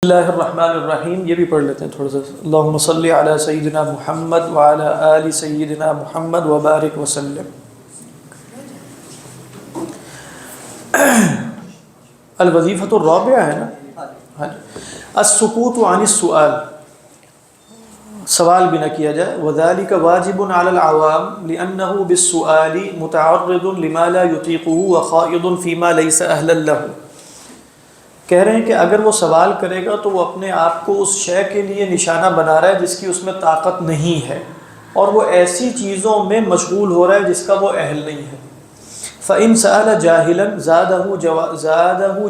بسم اللہ الرحمن الرحیم، یہ بھی پڑھ لیتے ہیں تھوڑا سا۔ اللہم صلی علی سیدنا محمد وعلی آل سیدنا محمد وبارک وسلم۔ الوظیفۃ الرابعہ ہے نا، السکوت عن السؤال، سوال بھی نہ کیا جائے۔ وذلک واجب علی العوام لانہ بالسؤال متعرض لما لا یطیقہ وخائض فیما لیس اہلا لہ۔ کہہ رہے ہیں کہ اگر وہ سوال کرے گا تو وہ اپنے آپ کو اس شے کے لیے نشانہ بنا رہا ہے جس کی اس میں طاقت نہیں ہے، اور وہ ایسی چیزوں میں مشغول ہو رہا ہے جس کا وہ اہل نہیں ہے۔ فَإِن سَأَلَ جَاهِلًا زَادَهُ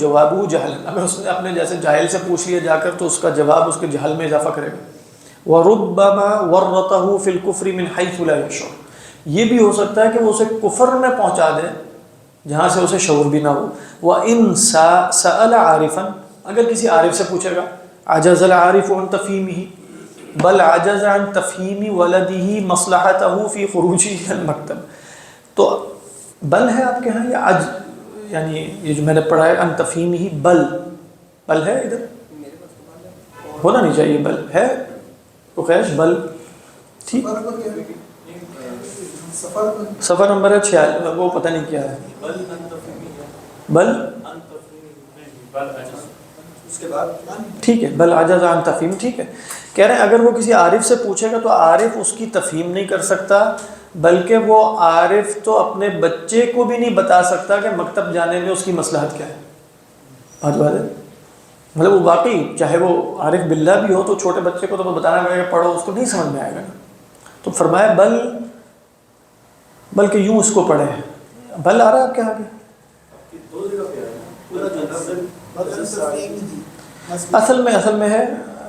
جَوَابُهُ جَهْلًا، اگر اس نے اپنے جیسے جاہل سے پوچھ لیا جا کر تو اس کا جواب اس کے جہل میں اضافہ کرے گا۔ وَرُبَّمَا وَرَّطَهُ فِي الْكُفْرِ مِنْ حَيْثُ لَا يَشْعُرُ، یہ بھی ہو سکتا ہے کہ وہ اسے کفر میں پہنچا دے جہاں سے اسے شعور بھی نہ ہو۔ وَإِن سَأَلَ عَارِفًا، اگر کسی عارف سے پوچھے گا، عَجَزَ الْعَارِفُ عَنْ تَفْهِيمِهِ بل عجز عن تفہیم ولده مصلحته فی خروجه المکتب، تو بل ہے آپ کے ہاں یا یعنی یہ جو میں نے پڑھا ہے ان تفہیمہ، بل ہے ادھر ہونا نہیں چاہیے، بل ہے رقیش، بل ٹھیک، صفحہ نمبر ہے 46، وہ پتہ نہیں کیا ہے، بل ٹھیک ہے، بل عجز عن تفہیم ٹھیک ہے۔ کہہ رہے ہیں اگر وہ کسی عارف سے پوچھے گا تو عارف اس کی تفہیم نہیں کر سکتا، بلکہ وہ عارف تو اپنے بچے کو بھی نہیں بتا سکتا کہ مکتب جانے میں اس کی مصلحت کیا ہے۔ بات ہے، مطلب وہ واقعی چاہے وہ عارف باللہ بھی ہو تو چھوٹے بچے کو تو بتانا پڑے گا پڑھو، اس کو نہیں سمجھ میں آئے گا نا، تو فرمایا بلکہ یوں اس کو پڑھے۔ بل آ رہا ہے آپ کے آگے؟ اصل میں ہے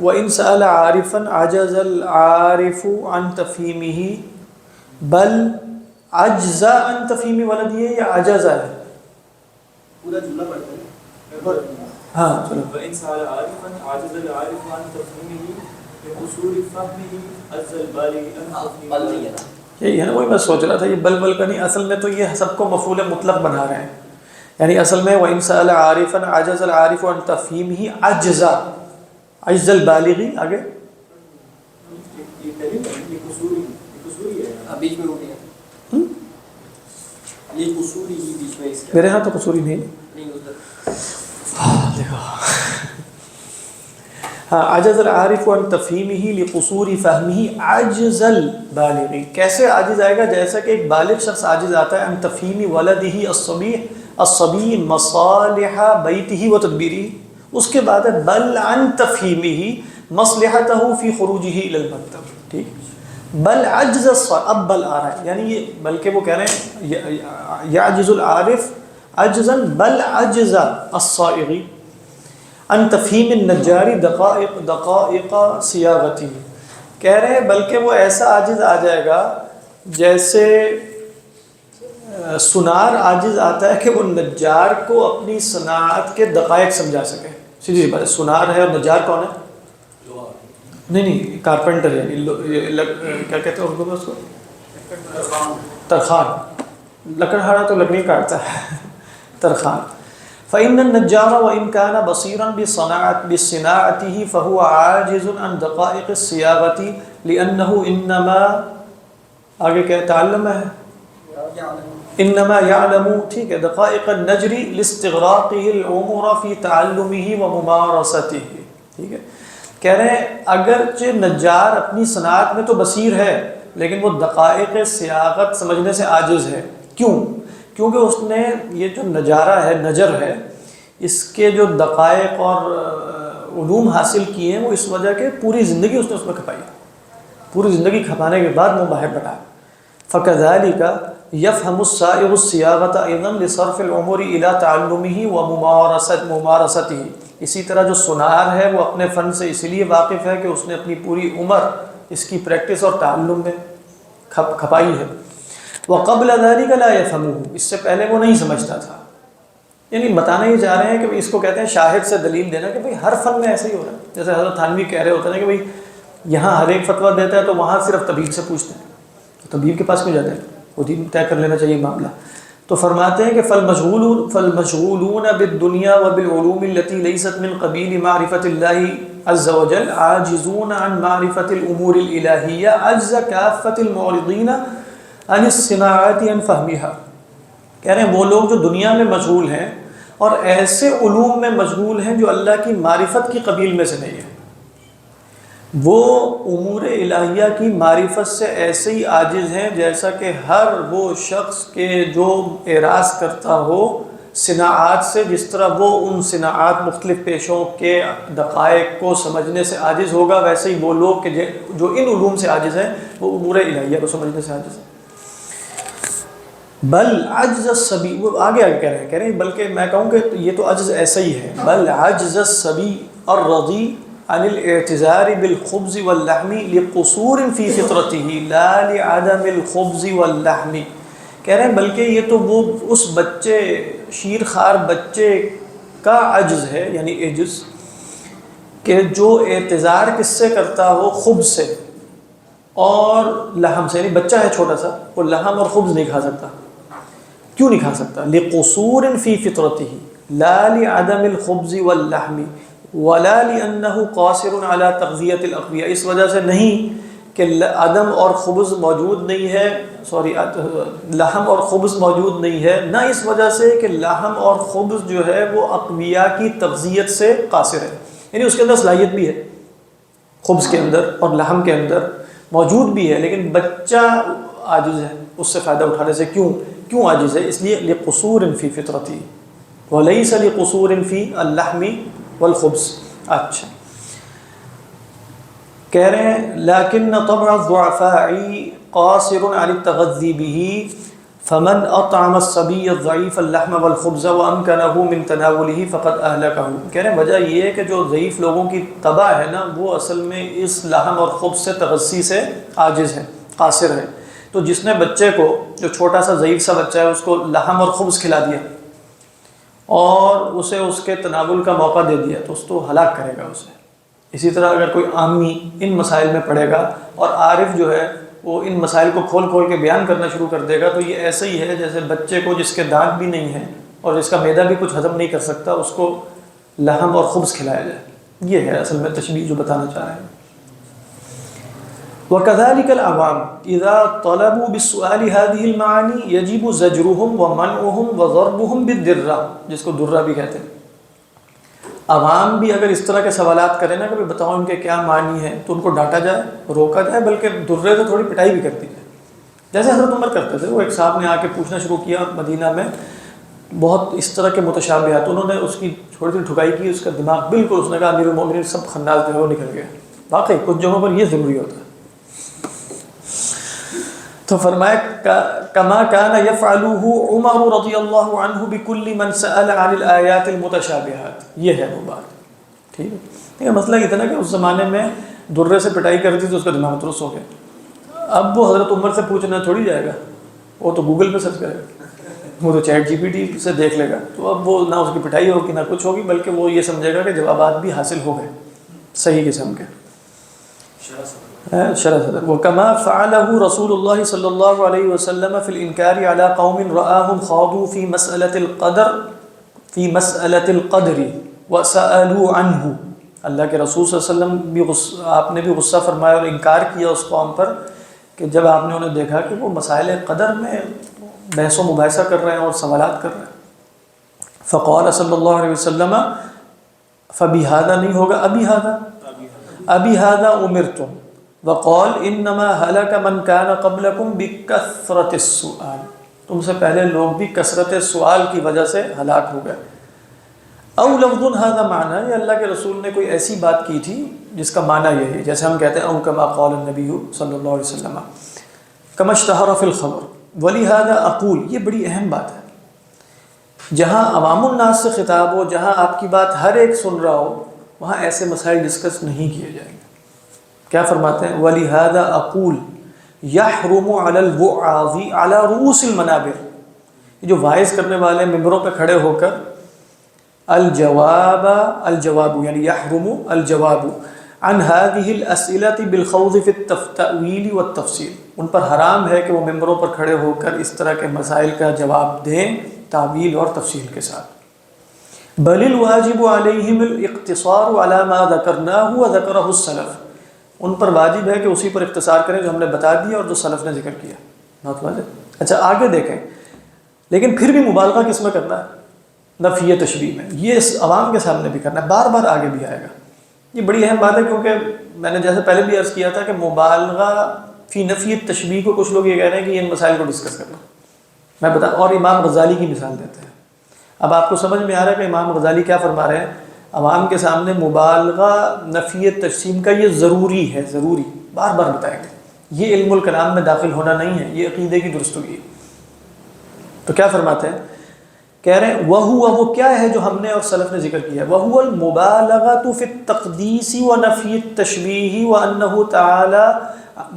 وَإِن سَأَلَ عَارِفًا عَجَزَ الْعَارِفُ عَنْ تَفْهِيمِهِ بل عجز عن تفہیم ولدیہ یا عجز ہے، پورا جملہ پڑھتے ہیں۔ ہاں چلو۔ وَإِن سَأَلَ عَارِفًا عَجَزَ الْعَارِفُ عَنْ تَفْهِيمِهِ لِقُصُورِ فَهْمِهِ عَجَزَ الْبَالِغُ عَنْ تَفْهِيمِهِ۔ یہی ہے نا، وہی میں سوچ رہا تھا یہ بل کا نہیں، اصل میں تو یہ سب کو مفعول مطلق بنا رہے ہیں، یعنی اصل میں وَإِن سَأَلَ عَارِفًا عَجَزَ الْعَارِفُ عَنْ تَفْهِيمِهِ عجز البالغ آگے بیچ میں ہو گیا، لِقُصُورِهِ بیچ میں اس کے، میرے ہاں تو قصوری نہیں، دیکھو ہاں، عجز العارف عن تفہیمہ لقصور فہمہ عجز البالغ، کیسے عاجز آئے گا؟ جیسا کہ ایک بالغ شخص عاجز آتا ہے ان تفہیم ولدہ الصبی مصالح بیتہ و تدبیرہ، اس کے بعد ہے بل عن تفہیمہ مصلحتہ فی خروجہ الی المکتب، ٹھیک، بل عجز اب بل آ رہا ہے، یعنی یہ بلکہ وہ کہہ رہے ہیں یعجز العارف عجزا بل عجز الصائغ ان تفہیم النجار دقائق صیاغتی، کہہ رہے ہیں بلکہ وہ ایسا عاجز آ جائے گا جیسے سنار عاجز آتا ہے کہ وہ نجار کو اپنی صناعت کے دقائق سمجھا سکے۔ سیدھی بات ہے، سنار ہے اور نجار کون ہے؟ نہیں کارپینٹر، یعنی کیا کہتے ہیں اردو میں اس کو؟ ترخان، لکڑہارا تو لکڑی کاٹتا ہے، ترخان۔ فإن النجار وإن كان بصيرا بصناعته فهو عاجز عن دقائق الصياغة لأنه إنما آگے کیا تعلم ہے، إنما يعلم ٹھیک ہے دقائق النجر لاستغراقه الأمور في تعلمه وممارسته، ٹھیک ہے، کہہ رہے ہیں اگرچہ نجار اپنی صنعت میں تو بصیر ہے لیکن وہ دقائق صیاغت سمجھنے سے عاجز ہے۔ کیوں؟ کیونکہ اس نے یہ جو نجارہ ہے، نجر ہے، اس کے جو دقائق اور علوم حاصل کیے ہیں وہ اس وجہ کہ پوری زندگی اس نے اس میں کھپائی، پوری زندگی کھپانے کے بعد وہ باہر بٹھا۔ فَكَذَلِكَ يَفْهَمُ الصَّائِغُ الصِّيَاغَةَ أَيْضًا لِصَرْفِ الْأُمُورِ إِلَىٰ تَعَلُّمِهِ وَمُمَارَسَتِهِ، اسی طرح جو سنار ہے وہ اپنے فن سے اسی لیے واقف ہے کہ اس نے اپنی پوری عمر اس کی پریکٹس اور تعلم میں کھپائی ہے۔ وَقَبْلَ ذَلِكَ لَا يَفْهَمُهُ، اس سے پہلے وہ نہیں سمجھتا تھا، یعنی بتانا ہی جا رہے ہیں کہ اس کو کہتے ہیں شاہد سے دلیل دینا، کہ بھئی ہر فن میں ایسا ہی ہو رہا ہے، جیسے حضرت تھانوی کہہ رہے ہوتے ہیں کہ بھئی یہاں ہر ایک فتویٰ دیتا ہے تو وہاں صرف طبیب سے پوچھتے ہیں، طبیب کے پاس کیوں جاتے ہیں، خود ہی طے کر لینا چاہیے معاملہ۔ تو فرماتے ہیں کہ فالمشغولون بالدنیا وبالعلوم التي ليست من قبيل معرفة الله عز وجل عاجزون عن معرفة الأمور الإلهية عجز كافة المعرضين عن الصناعات عن فهمها. کہہ رہے ہیں وہ لوگ جو دنیا میں مشغول ہیں اور ایسے علوم میں مشغول ہیں جو اللہ کی معرفت کی قبیل میں سے نہیں ہے، وہ امور الہیہ کی معرفت سے ایسے ہی عاجز ہیں جیسا کہ ہر وہ شخص کے جو اعراض کرتا ہو صناعات سے، جس طرح وہ ان صناعات مختلف پیشوں کے دقائق کو سمجھنے سے عاجز ہوگا، ویسے ہی وہ لوگ کہ جو ان علوم سے عاجز ہیں وہ امور الہیہ کو سمجھنے سے عاجز ہیں. بل عجز الصبی، وہ آگے کہہ رہے ہیں بلکہ میں کہوں کہ یہ تو عجز ایسا ہی ہے. بل عجز الصبی الرضی عن الاعتذار بالخبز واللحم لقصور في فطرته لا لعدم الخبز واللحم. کہہ رہے ہیں بلکہ یہ تو وہ اس بچے شیر خار بچے کا عجز ہے، یعنی عجز، کہ جو اعتذار کس سے کرتا ہو؟ خبز سے اور لحم سے. یعنی بچہ ہے چھوٹا سا، وہ لحم اور خبز نہیں کھا سکتا. کیوں نہیں کھا سکتا؟ لقصور في فطرته لا لعدم الخبز واللحم ولا لأنه قاصر على تغذية الأقوياء. اس وجہ سے نہیں کہ عدم اور خبز موجود نہیں ہے، لحم اور خبز موجود نہیں ہے، نہ اس وجہ سے کہ لحم اور خبز جو ہے وہ اقویاء کی تغذیت سے قاصر ہے. یعنی اس کے اندر صلاحیت بھی ہے، خبز کے اندر اور لحم کے اندر موجود بھی ہے، لیکن بچہ عاجز ہے اس سے فائدہ اٹھانے سے. کیوں عاجز ہے؟ اس لیے لقصور فی فطرتی ولیس لقصور فی اللحم والخبز. اچھا کہہ رہے ہیں لیکن طبع الضعفاء قاصر عن التغذی به فمن اطعم الصبی الضعیف اللحم والخبز وامکنه من تناوله فقد اهلكه. کہہ رہے ہیں وجہ یہ ہے کہ جو ضعیف لوگوں کی طبع ہے نا، وہ اصل میں اس لحم اور خبز سے تغذی سے عاجز ہے، قاصر ہے. تو جس نے بچے کو، جو چھوٹا سا ضعیف سا بچہ ہے، اس کو لحم اور خبز کھلا دیا اور اسے اس کے تناول کا موقع دے دیا تو اس تو ہلاک کرے گا اسے. اسی طرح اگر کوئی عامی ان مسائل میں پڑھے گا اور عارف جو ہے وہ ان مسائل کو کھول کھول کے بیان کرنا شروع کر دے گا، تو یہ ایسے ہی ہے جیسے بچے کو جس کے دانت بھی نہیں ہیں اور جس کا معدہ بھی کچھ ہضم نہیں کر سکتا، اس کو لحم اور خبز کھلایا جائے. یہ ہے اصل میں تشبیہ جو بتانا چاہ رہے ہیں. وَكَذَلِكَ الْعَوَامُ إِذَا طَلَبُوا بِالسُّؤَالِ هَذِهِ الْمَعَانِي يَجِبُ زَجْرُهُمْ وَمَنْعُهُمْ وَضَرْبُهُمْ بِالدِّرَّةِ، جس کو درہ بھی کہتے ہیں. عوام بھی اگر اس طرح کے سوالات کریں نا کہ بتاؤ ان کے کیا معنی ہے، تو ان کو ڈانٹا جائے، روکا جائے، بلکہ درے سے تھوڑی پٹائی بھی کر دی جائے. جیسے حضرت عمر کرتے تھے. وہ ایک صاحب نے آ کے پوچھنا شروع کیا مدینہ میں بہت اس طرح کے متشابہات، انہوں نے اس کی تھوڑی سی ٹھکائی کی، اس کا دماغ بالکل، اس نے کہا امیر المومنین سب خناس جو ہے وہ نکل گیا. واقعی کچھ جگہوں پر یہ ضروری ہوتا ہے. تو فرمایا کما کان یفعلہ عمر رضی اللہ عنہ بکل من سأل عن الآیات المتشابہات. یہ ہے وہ بات. ٹھیک ہے. یہ مسئلہ یہ تھا نا کہ اس زمانے میں درے سے پٹائی کر دی تو اس کا دماغ درست ہو گیا. اب وہ حضرت عمر سے پوچھنا تھوڑی جائے گا، وہ تو گوگل پہ سرچ کرے گا، وہ تو چیٹ جی پی ٹی سے دیکھ لے گا. تو اب وہ نہ اس کی پٹائی ہوگی نہ کچھ ہوگی، بلکہ وہ یہ سمجھے گا کہ جوابات بھی حاصل ہو گئے صحیح قسم کے. شرح صدر. وَكَمَا فَعَلَهُ رسول اللہ صلی اللہ علیہ وسلم فی الانکار علی قوم رآہم خاضوا فی مسألة القدر وسألوا عنہ. اللہ کے رسول صلی اللہ علیہ وسلم بھی آپ نے بھی غصہ فرمایا اور انکار کیا اس قوم پر کہ جب آپ نے انہیں دیکھا کہ وہ مسائل قدر میں بحث و مباحثہ کر رہے ہیں اور سوالات کر رہے ہیں. فقال صلی اللہ علیہ وسلم فبہذا نہیں ہوگا ابی ہذا امرتم وقال انما هلك من كان قبلكم بكثرة السؤال. تم سے پہلے لوگ بھی کثرت سوال کی وجہ سے ہلاک ہو گئے. او لفظ هذا معنی، یہ اللہ کے رسول نے کوئی ایسی بات کی تھی جس کا معنی یہ ہے، جیسے ہم کہتے ہیں او کما قال النبی صلی اللہ علیہ وسلم کما اشتہر فی الخبر ولہذا اقول. یہ بڑی اہم بات ہے. جہاں عوام الناس سے خطاب ہو، جہاں آپ کی بات ہر ایک سن رہا ہو، وہاں ایسے مسائل ڈسکس نہیں کیے جائیں گے. کیا فرماتے ہیں؟ وَلِهَذَا أَقُولُ يَحْرُمُ عَلَى الْوُعَاظِ عَلَى رُؤُوسِ الْمَنَابِرِ. یہ جو وائز کرنے والے ممبروں پہ کھڑے ہو کر الجواب یعنی یحرم الجواب، عن هذه الأسئلة بالخوض في التأويل والتفصيل، ان پر حرام ہے کہ وہ ممبروں پر کھڑے ہو کر اس طرح کے مسائل کا جواب دیں تعویل اور تفصیل کے ساتھ۔ بل الواجب علیہم الاقتصار على ما ذکرناه وذکرہ السلف، ان پر واجب ہے کہ اسی پر اختصار کریں جو ہم نے بتا دیا اور جو سلف نے ذکر کیا۔ بات واضح؟ اچھا آگے دیکھیں، لیکن پھر بھی مبالغہ کس میں کرنا ہے؟ نفی تشبیہ میں، یہ اس عوام کے سامنے بھی کرنا ہے، بار بار آگے بھی آئے گا۔ یہ بڑی اہم بات ہے، کیونکہ میں نے جیسے پہلے بھی عرض کیا تھا کہ مبالغہ فی نفی تشبیہ کو کچھ لوگ یہ کہہ رہے ہیں کہ ان مسائل کو ڈسکس کرنا، میں بتا، اور امام غزالی کی مثال دیتے ہیں۔ اب آپ کو سمجھ میں آ رہا ہے کہ امام غزالی کیا فرما رہے ہیں؟ عوام کے سامنے مبالغہ نفی تقسیم کا یہ ضروری ہے، ضروری، بار بار بتائیں گے، یہ علم الکلام میں داخل ہونا نہیں ہے، یہ عقیدے کی درستگی ہے۔ تو کیا فرماتے ہیں؟ کہہ رہے ہیں وہ کیا ہے جو ہم نے اور سلف نے ذکر کیا ہے؟ وَهُوَ الْمُبَالَغَةُ فِي التَّقْدِيسِ وَنَفْيِ التَّشْبِيهِ وَأَنَّهُ تَعَالَى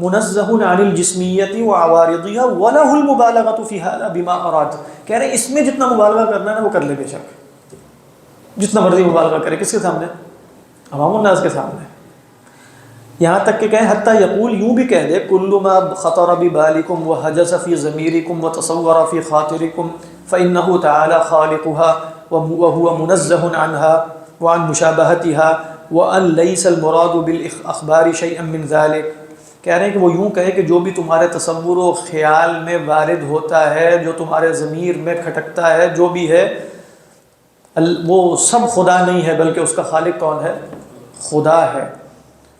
مُنَزَّهٌ عَنِ الْجِسْمِيَّةِ وَعَوَارِضِهَا وَلَهُ الْمُبَالَغَةُ فِي هَذَا بِمَا أَرَادَ، کہہ رہے ہیں اس میں جتنا مبالغہ کرنا ہے نا وہ کر لے بے شک، جتنا مرضی مبالغہ کرے، کس کے سامنے؟ عوام الناس کے سامنے، یہاں تک کہ کہیں حتیٰ یقول، یوں بھی کہہ دے، کل ما خطر ببالکم وحجز فی ضمیرکم وتصور فی خاطرکم فإنه تعالی خالقها وهو منزہ عنها وعن مشابہتها وأن لیس المراد بالاخبار شیئا من ذلك، کہہ رہے ہیں کہ وہ یوں کہے کہ جو بھی تمہارے تصور و خیال میں وارد ہوتا ہے، جو تمہارے ضمیر میں کھٹکتا ہے، جو بھی ہے وہ سب خدا نہیں ہے، بلکہ اس کا خالق کون ہے؟ خدا ہے،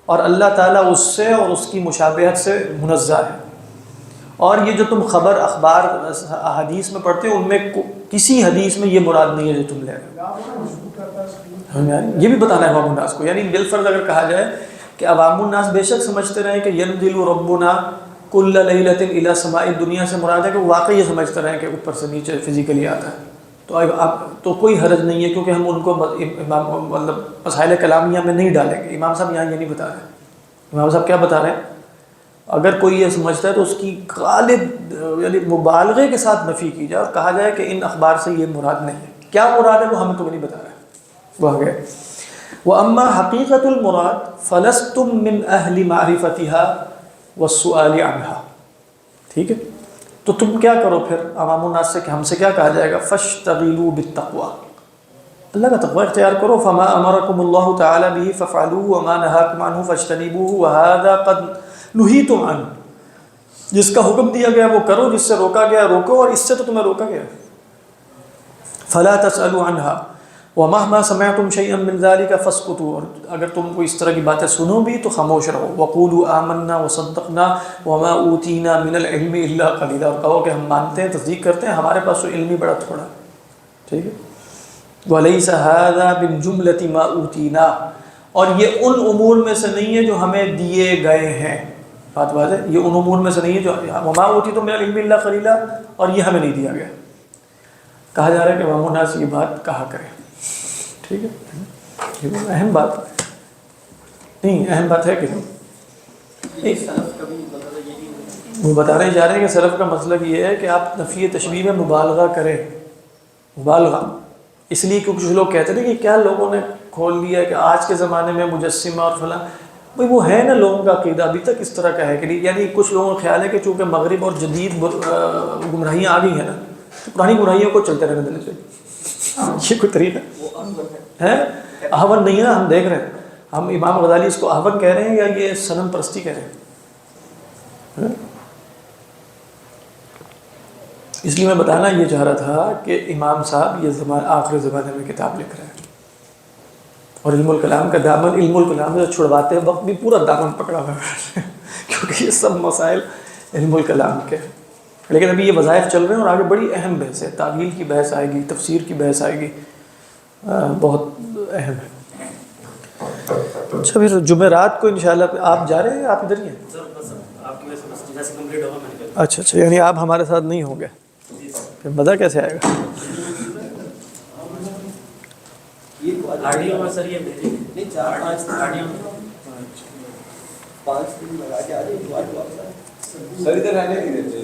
اور اللہ تعالیٰ اس سے اور اس کی مشابہت سے منزہ ہے۔ اور یہ جو تم خبر اخبار احادیث میں پڑھتے ہو، ان میں کسی حدیث میں یہ مراد نہیں ہے جو تم لے رہے ہو، یہ بھی بتانا ہے عوام الناس کو۔ یعنی بالفرض اگر کہا جائے کہ عوام الناس بے شک سمجھتے رہیں کہ ينزل ربنا كل ليلة الى سماء الدنیا سے مراد ہے کہ واقعی یہ سمجھتے رہیں کہ اوپر سے نیچے فزیکلی آتا ہے، تو کوئی حرج نہیں ہے، کیونکہ ہم ان کو مطلب مسائل کلامیہ میں نہیں ڈالیں گے۔ امام صاحب یہاں یہ نہیں بتا رہے، امام صاحب کیا بتا رہے ہیں؟ اگر کوئی یہ سمجھتا ہے تو اس کی غالب یعنی مبالغے کے ساتھ نفی کی جائے اور کہا جائے کہ ان اخبار سے یہ مراد نہیں ہے۔ کیا مراد ہے وہ ہمیں تو نہیں بتا رہا ہے، وہ آگے۔ وَأَمَّا حَقِيقَةُ الْمُرَادِ فَلَسْتُم مِّنْ أَهْلِ مَعْرِفَتِهَا وَالسُّؤَالِ عَنْهَا، ٹھیک ہے؟ تو تم کیا کرو پھر عوام الناس سے کہ ہم سے کیا کہا جائے گا؟ فَاشْتَغِلُوا بِالتَّقْوَى، اللہ کا تقوی اختیار کرو۔ فَمَا أَمَرَكُمُ اللَّهُ تَعَالَى بِهِ فَافْعَلُوهُ وَمَا نَهَاكُمْ عَنْهُ فَاجْتَنِبُوهُ وَهَذَا قَدْ نُهِيتُمْ عَنْهُ، جس کا حکم دیا گیا وہ کرو، جس سے روکا گیا روکو، اور اس سے تو تمہیں روکا گیا۔ فَلَا تَسْأَلُوا عَنْهَا وَمَهْمَا سَمِعْتُمْ شَيْئًا مِّن ذَلِكَ فَاسْكُتُوا، اور اگر تم کو اس طرح کی باتیں سنو بھی تو خاموش رہو۔ وَقُولُوا آمَنَّا وَصَدَّقْنَا وَمَا أُوتِينَا مِنَ الْعِلْمِ إِلَّا قَلِيلًا، اور کہو کہ ہم مانتے ہیں، تصدیق کرتے ہیں، ہمارے پاس تو علم ہی بڑا تھوڑا، ٹھیک ہے؟ وَلَيْسَ هَذَا مِن جُمْلَةِ مَا أُوتِينَا، اور یہ ان امور میں سے نہیں ہے جو ہمیں دیے گئے ہیں، بات واضح، یہ ان امور میں سے نہیں ہے جو وَمَا أُوتِيتُم مِنَ الْعِلْمِ إِلَّا قَلِيلًا، اور یہ ہمیں نہیں دیا گیا۔ کہا جا رہا ہے کہ عوام الناس یہ بات کہا کرے، ٹھیک ہے؟ یہ اہم بات نہیں، اہم بات ہے کہ وہ بتا رہے جا رہے ہیں کہ سلف کا مسلک یہ ہے کہ آپ نفی تشبیہ میں مبالغہ کریں، مبالغہ اس لیے کیونکہ کچھ لوگ کہتے ہیں کہ کیا لوگوں نے کھول لیا ہے کہ آج کے زمانے میں مجسمہ اور فلاں، بھئی وہ ہے نا لوگوں کا عقیدہ ابھی تک اس طرح کا ہے کہ نہیں، یعنی کچھ لوگوں کا خیال ہے کہ چونکہ مغرب اور جدید گمراہیاں آ گئی ہیں نا، تو پرانی گمراہیوں کو چلتے رہنے دینا چاہیے۔ یہ کوئی طریقہ ہے؟ احون نہیں ہے نا، ہم دیکھ رہے ہیں، ہم امام غزالی اس کو احون کہہ رہے ہیں یا یہ صنم پرستی کہہ رہے ہیں؟ اس لیے میں بتانا یہ چاہ رہا تھا کہ امام صاحب یہ آخری زمانے میں کتاب لکھ رہے ہیں، اور علم الکلام کا دامن، علم الکلام سے چھڑواتے وقت بھی پورا دامن پکڑا ہوا ہے کیونکہ یہ سب مسائل علم الکلام کے، لیکن ابھی یہ وظائف چل رہے ہیں اور آگے بڑی اہم بحث ہے، تعویل کی بحث آئے گی، تفسیر کی بحث آئے گی، بہت اہم ہے۔ اچھا پھر جمعرات کو انشاءاللہ آپ جا رہے ہیں، آپ ادھر ہی ہیں؟ اچھا اچھا، یعنی آپ ہمارے ساتھ نہیں ہوں گے، پھر مزہ کیسے آئے گا؟ سر ادھر رہنے نہیں دیتے